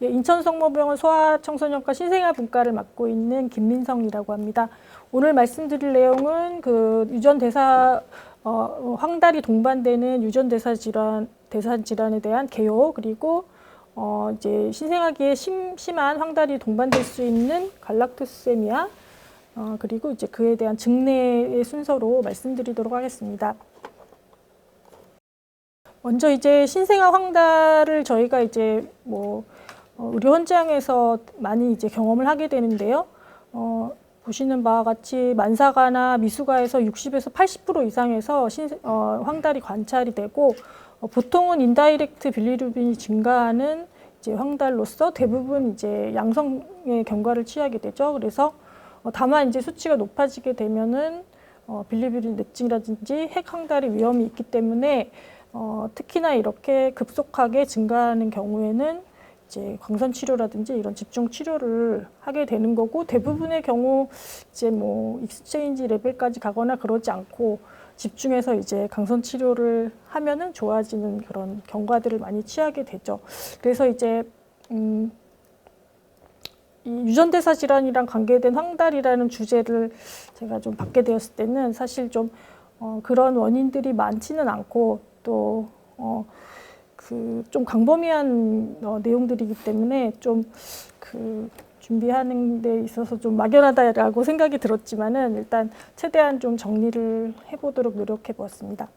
예, 인천성모병원 소아청소년과 신생아 분과를 맡고 있는 김민성이라고 합니다. 오늘 말씀드릴 내용은 그 유전대사 황달이 동반되는 유전대사 질환, 대사 질환에 대한 개요, 그리고 이제 신생아기에 심한 황달이 동반될 수 있는 갈락토세미아, 그리고 이제 그에 대한 증례의 순서로 말씀드리도록 하겠습니다. 먼저 이제 신생아 황달을 저희가 이제 의료 현장에서 많이 이제 경험을 하게 되는데요. 보시는 바와 같이 만사가나 미숙아에서 60에서 80% 이상에서 황달이 관찰이 되고, 보통은 인다이렉트 빌리루빈이 증가하는 이제 황달로서 대부분 이제 양성의 경과를 취하게 되죠. 그래서 다만 이제 수치가 높아지게 되면은 빌리루빈 뇌증이라든지 핵황달의 위험이 있기 때문에 특히나 이렇게 급속하게 증가하는 경우에는 이제 광선 치료라든지 이런 집중 치료를 하게 되는 거고, 대부분의 경우 이제 익스체인지 레벨까지 가거나 그러지 않고 집중해서 이제 강선 치료를 하면은 좋아지는 그런 경과들을 많이 취하게 되죠. 그래서 이제 이 유전대사 질환이랑 관계된 황달이라는 주제를 제가 좀 받게 되었을 때는 사실 좀 그런 원인들이 많지는 않고 또 좀 광범위한 내용들이기 때문에 좀 준비하는 데 있어서 좀 막연하다라고 생각이 들었지만은 일단 최대한 좀 정리를 해보도록 노력해 보았습니다.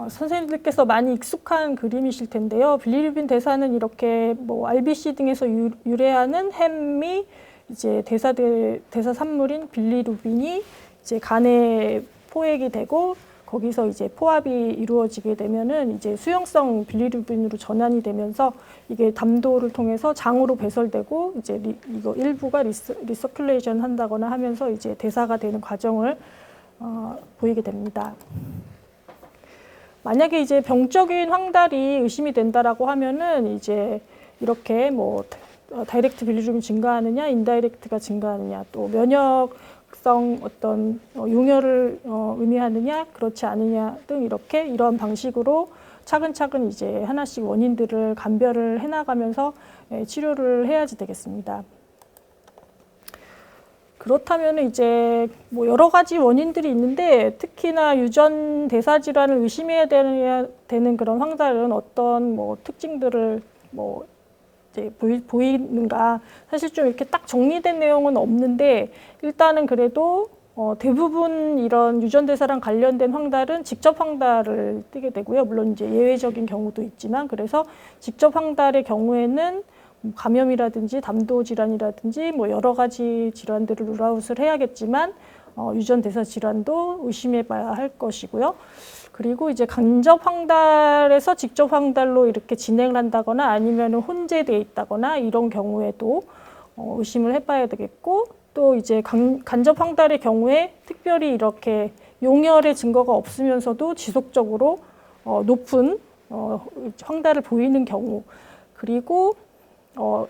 선생님들께서 많이 익숙한 그림이실 텐데요. 빌리루빈 대사는 이렇게 RBC 등에서 유래하는 햄이 이제 대사 산물인 빌리루빈이 이제 간에 포획이 되고, 거기서 이제 포압이 이루어지게 되면은 이제 수용성 빌리루빈으로 전환이 되면서 이게 담도를 통해서 장으로 배설되고, 이제 이거 일부가 리서큘레이션 한다거나 하면서 이제 대사가 되는 과정을 보이게 됩니다. 만약에 이제 병적인 황달이 의심이 된다라고 하면은 이제 이렇게 다이렉트 빌리루빈 증가하느냐, 인다이렉트가 증가하느냐, 또 면역성 어떤 용혈을 의미하느냐, 그렇지 않느냐 등 이런 방식으로 차근차근 이제 하나씩 원인들을 감별을 해나가면서 치료를 해야지 되겠습니다. 그렇다면 이제 여러 가지 원인들이 있는데, 특히나 유전 대사 질환을 의심해야 되는 그런 황달은 어떤 특징들을 이제 보이는가, 사실 좀 이렇게 딱 정리된 내용은 없는데, 일단은 그래도 대부분 이런 유전대사랑 관련된 황달은 직접 황달을 띠게 되고요. 물론 이제 예외적인 경우도 있지만, 그래서 직접 황달의 경우에는 감염이라든지 담도 질환이라든지 여러 가지 질환들을 룰아웃을 해야겠지만, 유전대사 질환도 의심해 봐야 할 것이고요. 그리고 이제 간접 황달에서 직접 황달로 이렇게 진행을 한다거나 아니면 혼재되어 있다거나 이런 경우에도 의심을 해봐야 되겠고, 또 이제 간접 황달의 경우에 특별히 이렇게 용혈의 증거가 없으면서도 지속적으로 높은 황달을 보이는 경우, 그리고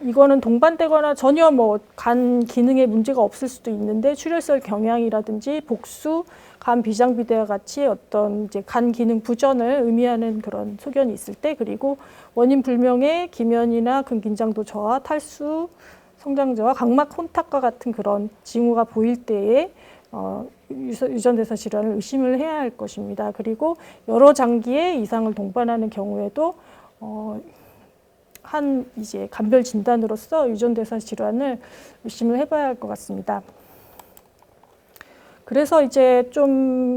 이거는 동반되거나 전혀 간 기능에 문제가 없을 수도 있는데 출혈성 경향이라든지 복수, 간 비장비대와 같이 어떤 이제 간 기능 부전을 의미하는 그런 소견이 있을 때, 그리고 원인 불명의 기면이나 근긴장도 저하, 탈수, 성장 저하, 각막 혼탁과 같은 그런 징후가 보일 때에 유전대사 질환을 의심을 해야 할 것입니다. 그리고 여러 장기의 이상을 동반하는 경우에도 이제 감별 진단으로서 유전대사 질환을 의심을 해봐야 할 것 같습니다. 그래서 이제 좀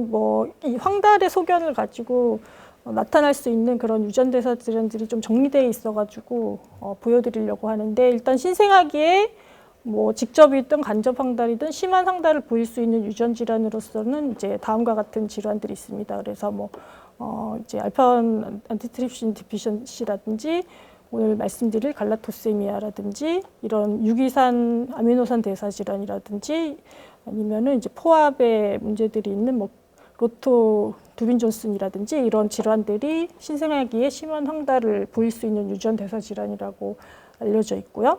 이 황달의 소견을 가지고 나타날 수 있는 그런 유전대사 질환들이 좀 정리되어 있어가지고 보여드리려고 하는데, 일단 신생아기에 직접이든 간접 황달이든 심한 황달을 보일 수 있는 유전 질환으로서는 이제 다음과 같은 질환들이 있습니다. 그래서 이제 알파 안티트립신 디피션시라든지 오늘 말씀드릴 갈라토세미아라든지 이런 유기산 아미노산 대사 질환이라든지 아니면은 이제 포압에 문제들이 있는 로토 두빈존슨이라든지 이런 질환들이 신생아기에 심한 황달을 보일 수 있는 유전 대사 질환이라고 알려져 있고요.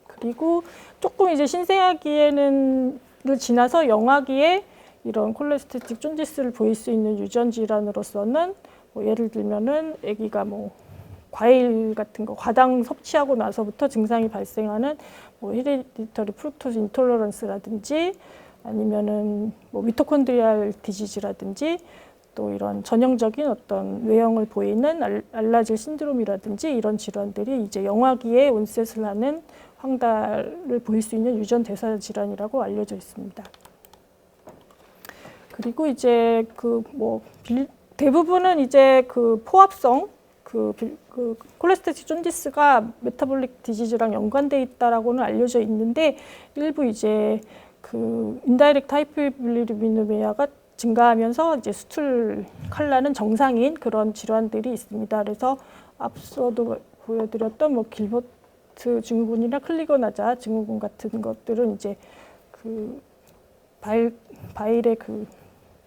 그리고 조금 이제 신생아기에는 지나서 영아기에 이런 콜레스테틱 존지스를 보일 수 있는 유전 질환으로서는 예를 들면은 아기가 과일 같은 거 과당 섭취하고 나서부터 증상이 발생하는 뭐 헤리디터리 프룩토즈 인톨러런스라든지 아니면은 뭐 미토콘드리알 디지즈라든지 또 이런 전형적인 어떤 외형을 보이는 알라질 신드롬이라든지 이런 질환들이 이제 영아기에 온셋을 하는 황달을 보일 수 있는 유전 대사 질환이라고 알려져 있습니다. 그리고 이제 대부분은 이제 그 포합성 콜레스테롤 존디스가 메타볼릭 디지즈랑 연관돼 있다라고는 알려져 있는데 일부 이제 그 인다이렉트 하이퍼빌리루비노미아가 증가하면서 이제 수출 칼라는 정상인 그런 질환들이 있습니다. 그래서 앞서도 보여드렸던 뭐 길버트 증후군이나 클리거나자 증후군 같은 것들은 이제 그 바일의 그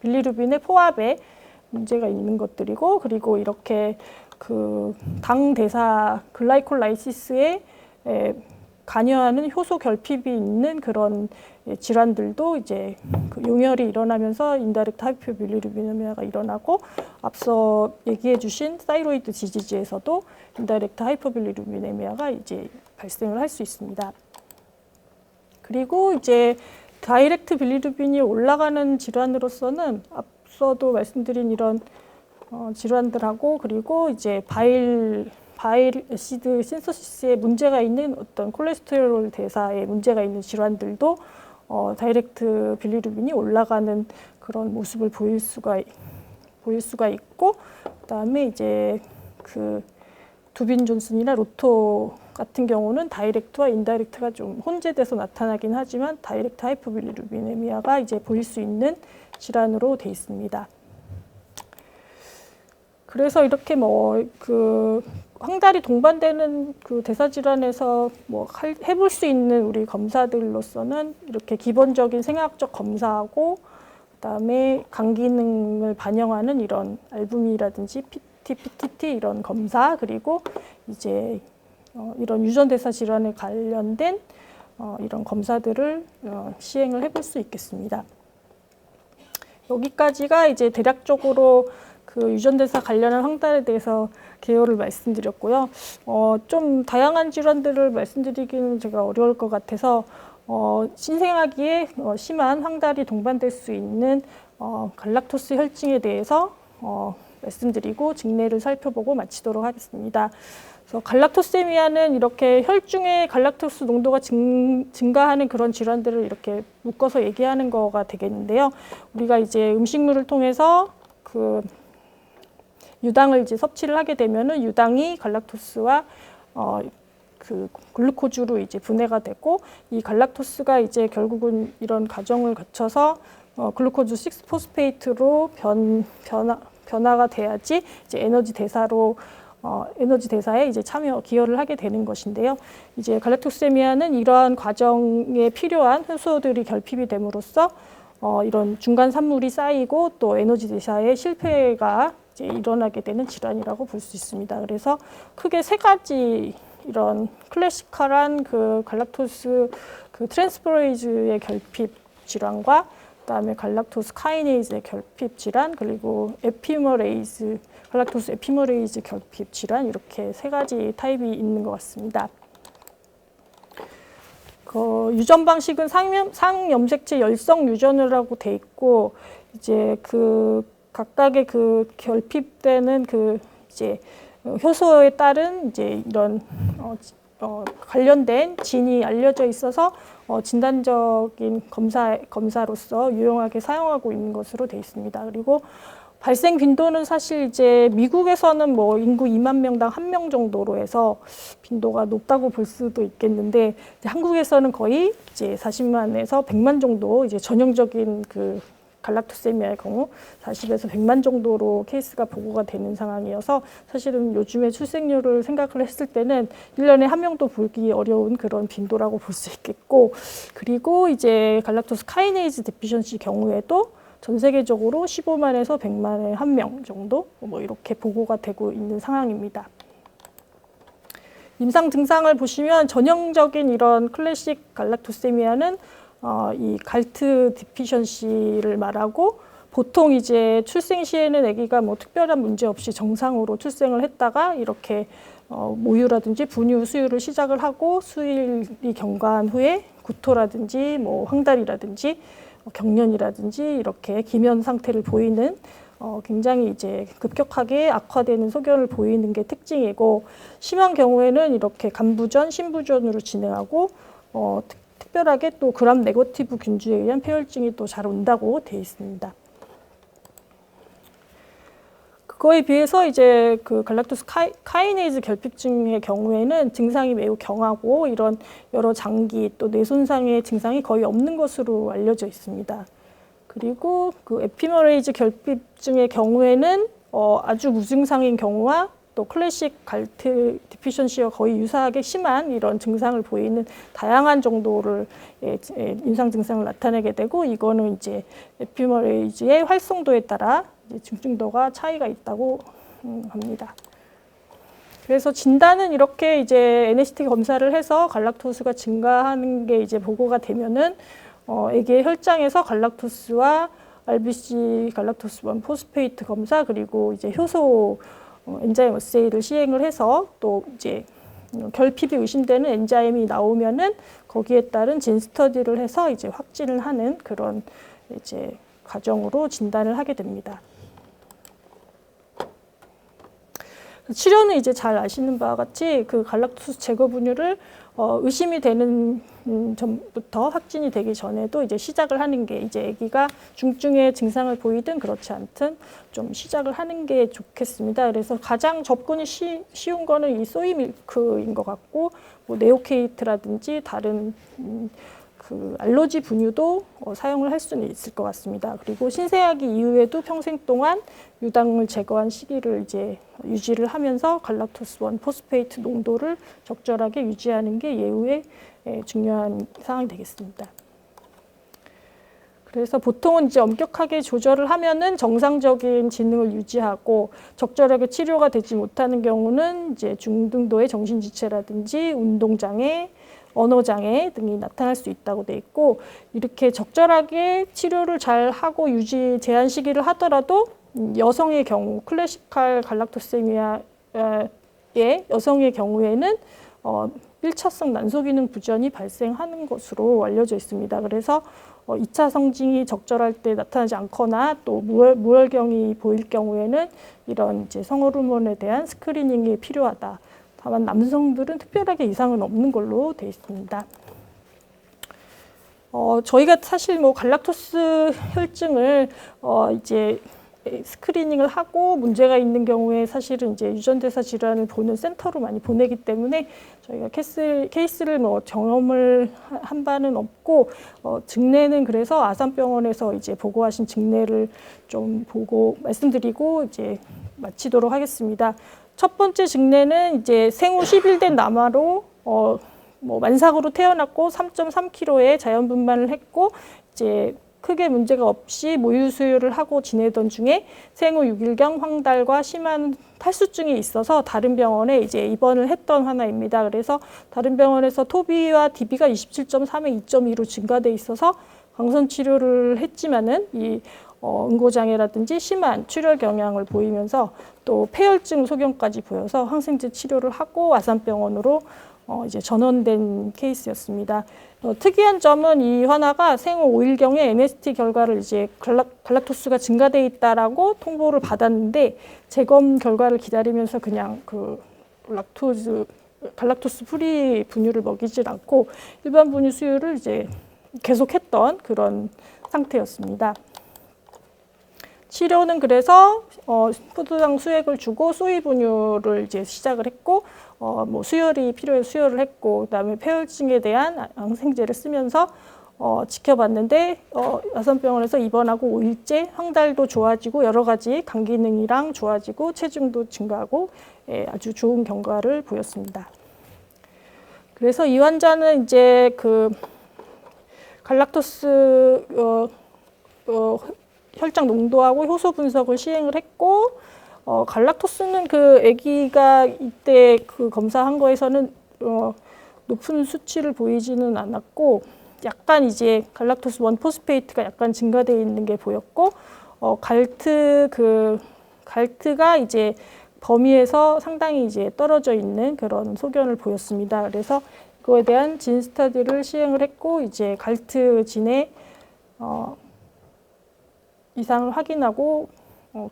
빌리루빈의 포압에 문제가 있는 것들이고, 그리고 이렇게 그 당 대사 글라이콜라이시스에 관여하는 효소 결핍이 있는 그런 질환들도 이제 그 용혈이 일어나면서 인다이렉트 하이퍼빌리루비노미아가 일어나고, 앞서 얘기해 주신 사이로이드 디지즈에서도 인다이렉트 하이퍼빌리루비노미아가 이제 발생을 할 수 있습니다. 그리고 이제 다이렉트 빌리루빈이 올라가는 질환으로서는 앞서도 말씀드린 이런 질환들하고, 그리고 이제 바일 애시드 신서시스에 문제가 있는 어떤 콜레스테롤 대사에 문제가 있는 질환들도 다이렉트 빌리루빈이 올라가는 그런 모습을 보일 수가 있고, 그다음에 이제 그 두빈 존슨이나 로토 같은 경우는 다이렉트와 인다이렉트가 좀 혼재돼서 나타나긴 하지만 다이렉트 하이퍼빌리루비네미아가 이제 보일 수 있는 질환으로 돼 있습니다. 그래서 이렇게 뭐 그 황달이 동반되는 그 대사 질환에서 뭐 해볼 수 있는 우리 검사들로서는 이렇게 기본적인 생화학적 검사하고, 그다음에 간 기능을 반영하는 이런 알부민이라든지 PTT 이런 검사, 그리고 이제 이런 유전 대사 질환에 관련된 이런 검사들을 시행을 해볼 수 있겠습니다. 여기까지가 이제 대략적으로 그 유전대사 관련한 황달에 대해서 개요를 말씀드렸고요. 좀 다양한 질환들을 말씀드리기는 제가 어려울 것 같아서 신생아기에 심한 황달이 동반될 수 있는 갈락토스 혈증에 대해서 말씀드리고 직내를 살펴보고 마치도록 하겠습니다. 그래서 갈락토세미아는 이렇게 혈중의 갈락토스 농도가 증가하는 그런 질환들을 이렇게 묶어서 얘기하는 거가 되겠는데요. 우리가 이제 음식물을 통해서 그 유당을 이제 섭취를 하게 되면은 유당이 갈락토스와 그 글루코즈로 이제 분해가 되고, 이 갈락토스가 이제 결국은 이런 과정을 거쳐서 글루코즈 6포스페이트로 변화가 돼야지 이제 에너지 대사에 이제 기여를 하게 되는 것인데요. 이제 갈락토세미아는 이러한 과정에 필요한 효소들이 결핍이 됨으로써 이런 중간 산물이 쌓이고 또 에너지 대사의 실패가 이제 일어나게 되는 질환이라고 볼 수 있습니다. 그래서 크게 세 가지 이런 클래시컬한 그 갈락토스 그 트랜스퍼레이즈의 결핍 질환과 그다음에 갈락토스 카이네이즈의 결핍 질환, 그리고 갈락토스 에피머레이즈 결핍 질환, 이렇게 세 가지 타입이 있는 것 같습니다. 유전 방식은 상염색체 열성 유전을 하고 돼 있고, 이제 그 각각의 그 결핍되는 그 이제 효소에 따른 이제 이런 관련된 진이 알려져 있어서 진단적인 검사로서 유용하게 사용하고 있는 것으로 돼 있습니다. 그리고 발생 빈도는 사실 이제 미국에서는 뭐 인구 2만 명당 1명 정도로 해서 빈도가 높다고 볼 수도 있겠는데, 이제 한국에서는 거의 이제 40만에서 100만 정도, 이제 전형적인 그 갈락토세미아의 경우 40에서 100만 정도로 케이스가 보고가 되는 상황이어서, 사실은 요즘의 출생률을 생각을 했을 때는 1년에 한 명도 보기 어려운 그런 빈도라고 볼 수 있겠고, 그리고 이제 갈락토스 카이네이즈 데피션시 경우에도 전 세계적으로 15만에서 100만에 한 명 정도 뭐 이렇게 보고가 되고 있는 상황입니다. 임상 증상을 보시면 전형적인 이런 클래식 갈락토세미아는 이 갈트 디피션시를 말하고, 보통 이제 출생 시에는 아기가 뭐 특별한 문제 없이 정상으로 출생을 했다가 이렇게 모유라든지 분유 수유를 시작을 하고 수일이 경과한 후에 구토라든지 뭐 황달이라든지 경련이라든지 이렇게 기면 상태를 보이는 굉장히 이제 급격하게 악화되는 소견을 보이는 게 특징이고, 심한 경우에는 이렇게 간부전, 신부전으로 진행하고 특별하게 또 그람 네거티브 균주에 의한 폐혈증이 또 잘 온다고 되어 있습니다. 그거에 비해서 이제 그 갈락토스 카이네이즈 결핍증의 경우에는 증상이 매우 경하고 이런 여러 장기 또 뇌 손상의 증상이 거의 없는 것으로 알려져 있습니다. 그리고 그 에피머레이즈 결핍증의 경우에는 아주 무증상인 경우와 또 클래식 갈트 디피션시와 거의 유사하게 심한 이런 증상을 보이는 다양한 정도를 임상 증상을 나타내게 되고, 이거는 이제 에피머레이즈의 활성도에 따라 중증도가 차이가 있다고 합니다. 그래서 진단은 이렇게 이제 NST 검사를 해서 갈락토스가 증가하는 게 이제 보고가 되면은 애기의 혈장에서 갈락토스와 RBC 갈락토스 1 포스페이트 검사 그리고 이제 효소 엔자임 어세이를 시행을 해서 또 이제 결핍이 의심되는 엔자임이 나오면은 거기에 따른 진 스터디를 해서 이제 확진을 하는 그런 이제 과정으로 진단을 하게 됩니다. 치료는 이제 잘 아시는 바와 같이 그 갈락토스 제거 분유를 의심이 되는 전부터 확진이 되기 전에도 이제 시작을 하는 게, 이제 아기가 중증의 증상을 보이든 그렇지 않든 좀 시작을 하는 게 좋겠습니다. 그래서 가장 접근이 쉬운 거는 이 소이 밀크인 것 같고, 뭐 네오케이트라든지 다른 그 알러지 분유도 사용을 할 수는 있을 것 같습니다. 그리고 신생아기 이후에도 평생 동안 유당을 제거한 시기를 이제 유지를 하면서 갈락토스 1 포스페이트 농도를 적절하게 유지하는 게 예후의 중요한 사항이 되겠습니다. 그래서 보통은 이제 엄격하게 조절을 하면은 정상적인 지능을 유지하고, 적절하게 치료가 되지 못하는 경우는 이제 중등도의 정신지체라든지 운동장애, 언어장애 등이 나타날 수 있다고 돼 있고, 이렇게 적절하게 치료를 잘 하고 유지 제한 시기를 하더라도 여성의 경우 클래시칼 갈락토세미아의 여성의 경우에는 1차성 난소기능 부전이 발생하는 것으로 알려져 있습니다. 그래서 2차 성징이 적절할 때 나타나지 않거나 또 무혈경이 보일 경우에는 이런 이제 성호르몬에 대한 스크리닝이 필요하다. 다만 남성들은 특별하게 이상은 없는 걸로 되어 있습니다. 저희가 사실 뭐 갈락토스 혈증을 이제 스크리닝을 하고 문제가 있는 경우에 사실은 이제 유전대사 질환을 보는 센터로 많이 보내기 때문에 저희가 케이스를 뭐 경험을 한 바는 없고, 증례는 그래서 아산병원에서 이제 보고하신 증례를 좀 보고 말씀드리고 이제 마치도록 하겠습니다. 첫 번째 증례는 이제 생후 10일 된 남아로 뭐 만삭으로 태어났고 3.3kg의 자연 분만을 했고, 이제 크게 문제가 없이 모유 수유를 하고 지내던 중에 생후 6일경 황달과 심한 탈수증이 있어서 다른 병원에 이제 입원을 했던 하나입니다. 그래서 다른 병원에서 토비와 DB가 27.3에 2.2로 증가돼 있어서 강선 치료를 했지만은 이 응고장애라든지 심한 출혈 경향을 보이면서 또 폐혈증 소견까지 보여서 항생제 치료를 하고 아산병원으로 이제 전원된 케이스였습니다. 특이한 점은 이 환아가 생후 5일경에 NST 결과를 이제 갈락토스가 증가돼 있다라고 통보를 받았는데, 재검 결과를 기다리면서 그냥 그 갈락토스 프리 분유를 먹이질 않고 일반 분유 수유를 이제 계속했던 그런 상태였습니다. 치료는 그래서 포도당 수액을 주고 소이 분유를 이제 시작을 했고, 뭐 수혈이 필요해 수혈을 했고, 그다음에 폐혈증에 대한 항생제를 쓰면서 지켜봤는데 아산병원에서 입원하고 5일째 황달도 좋아지고 여러 가지 간 기능이랑 좋아지고 체중도 증가하고 아주 좋은 경과를 보였습니다. 그래서 이 환자는 이제 그 갈락토스 혈장 농도하고 효소 분석을 시행을 했고, 갈락토스는 그 아기가 이때 그 검사한 거에서는 높은 수치를 보이지는 않았고, 약간 이제 갈락토스 1 포스페이트가 약간 증가되어 있는 게 보였고, 갈트가 이제 범위에서 상당히 이제 떨어져 있는 그런 소견을 보였습니다. 그래서 그거에 대한 진 스터디를 시행을 했고 이제 갈트진의 이상을 확인하고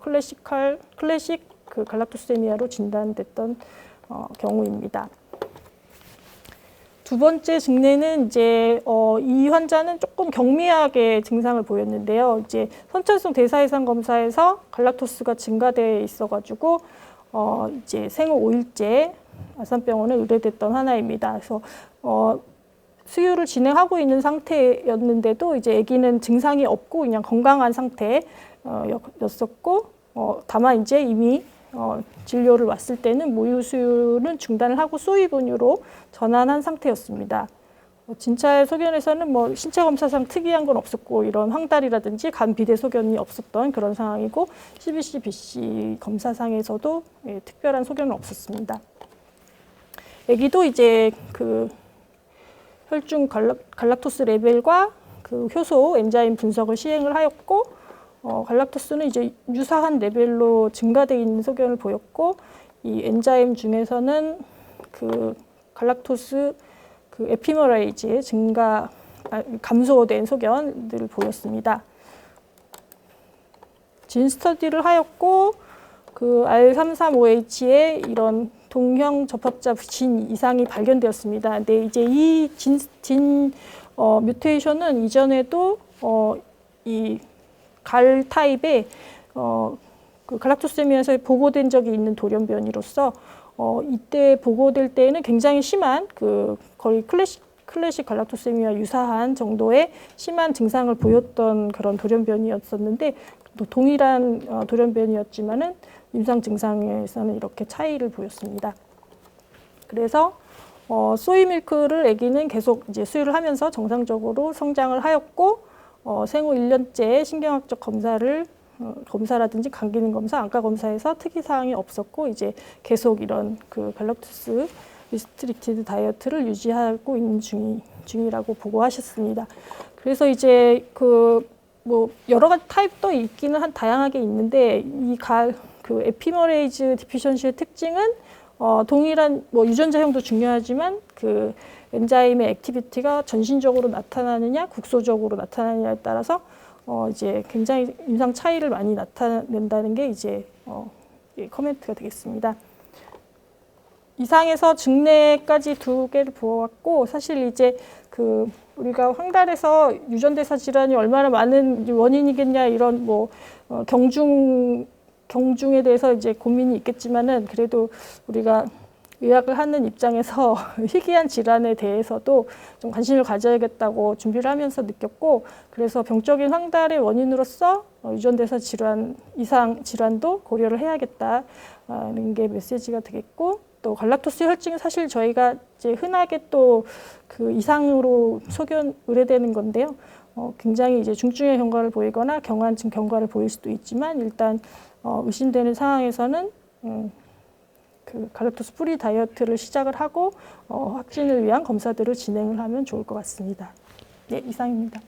클래식 그 갈락토세미아로 진단됐던 경우입니다. 두 번째 증례는 이제 이 환자는 조금 경미하게 증상을 보였는데요. 이제 선천성 대사이상 검사에서 갈락토스가 증가돼 있어가지고 이제 생후 5일째 아산병원에 의뢰됐던 하나입니다. 그래서 수유를 진행하고 있는 상태였는데도 이제 아기는 증상이 없고 그냥 건강한 상태였었고 다만 이제 이미 진료를 왔을 때는 모유 수유는 중단을 하고 소위분유로 전환한 상태였습니다. 진찰 소견에서는 뭐 신체 검사상 특이한 건 없었고 이런 황달이라든지 간 비대 소견이 없었던 그런 상황이고 CBC, BC 검사상에서도 특별한 소견은 없었습니다. 아기도 이제 그 혈중 갈락토스 레벨과 그 효소 엔자임 분석을 시행을 하였고 갈락토스는 이제 유사한 레벨로 증가되어 있는 소견을 보였고 이 엔자임 중에서는 그 갈락토스 그 에피머레이즈의 감소된 소견들을 보였습니다. 진 스터디를 하였고 그 R335H의 이런 동형 접합자 진 이상이 발견되었습니다. 근데 이제 이 진 뮤테이션은 이전에도 이 갈 타입의 그 갈락토세미아에서 보고된 적이 있는 돌연변이로서 이때 보고될 때에는 굉장히 심한 그 거의 클래식 갈락토세미아 유사한 정도의 심한 증상을 보였던 그런 돌연변이었었는데 또 동일한 돌연변이었지만은 임상 증상에서는 이렇게 차이를 보였습니다. 그래서 소이밀크를 아기는 계속 이제 수유를 하면서 정상적으로 성장을 하였고 생후 1년째 신경학적 검사라든지 간 기능 검사, 안과 검사에서 특이 사항이 없었고 이제 계속 이런 그 갈락토스 리스트릭티드 다이어트를 유지하고 있는 중이라고 보고하셨습니다. 그래서 이제 그 뭐 여러 가지 타입도 있기는 다양하게 있는데 그 에피머레이즈 디피션시의 특징은 동일한 뭐 유전자형도 중요하지만 그 엔자임의 액티비티가 전신적으로 나타나느냐 국소적으로 나타나느냐에 따라서 이제 굉장히 임상 차이를 많이 나타낸다는 게 이제 코멘트가 되겠습니다. 이상에서 증례까지 두 개를 보았고 사실 이제 그 우리가 황달에서 유전대사 질환이 얼마나 많은 원인이겠냐 이런 뭐 경중에 대해서 이제 고민이 있겠지만은 그래도 우리가 의학을 하는 입장에서 희귀한 질환에 대해서도 좀 관심을 가져야겠다고 준비를 하면서 느꼈고 그래서 병적인 황달의 원인으로서 유전대사 질환 이상 질환도 고려를 해야겠다는 게 메시지가 되겠고 또 갈락토스 혈증은 사실 저희가 이제 흔하게 또 그 이상으로 소견 의뢰되는 건데요. 굉장히 이제 중증의 경과를 보이거나 경환증 경과를 보일 수도 있지만 일단 의심되는 상황에서는 그 갈락토스 프리 다이어트를 시작을 하고 확진을 위한 검사들을 진행을 하면 좋을 것 같습니다. 네, 이상입니다.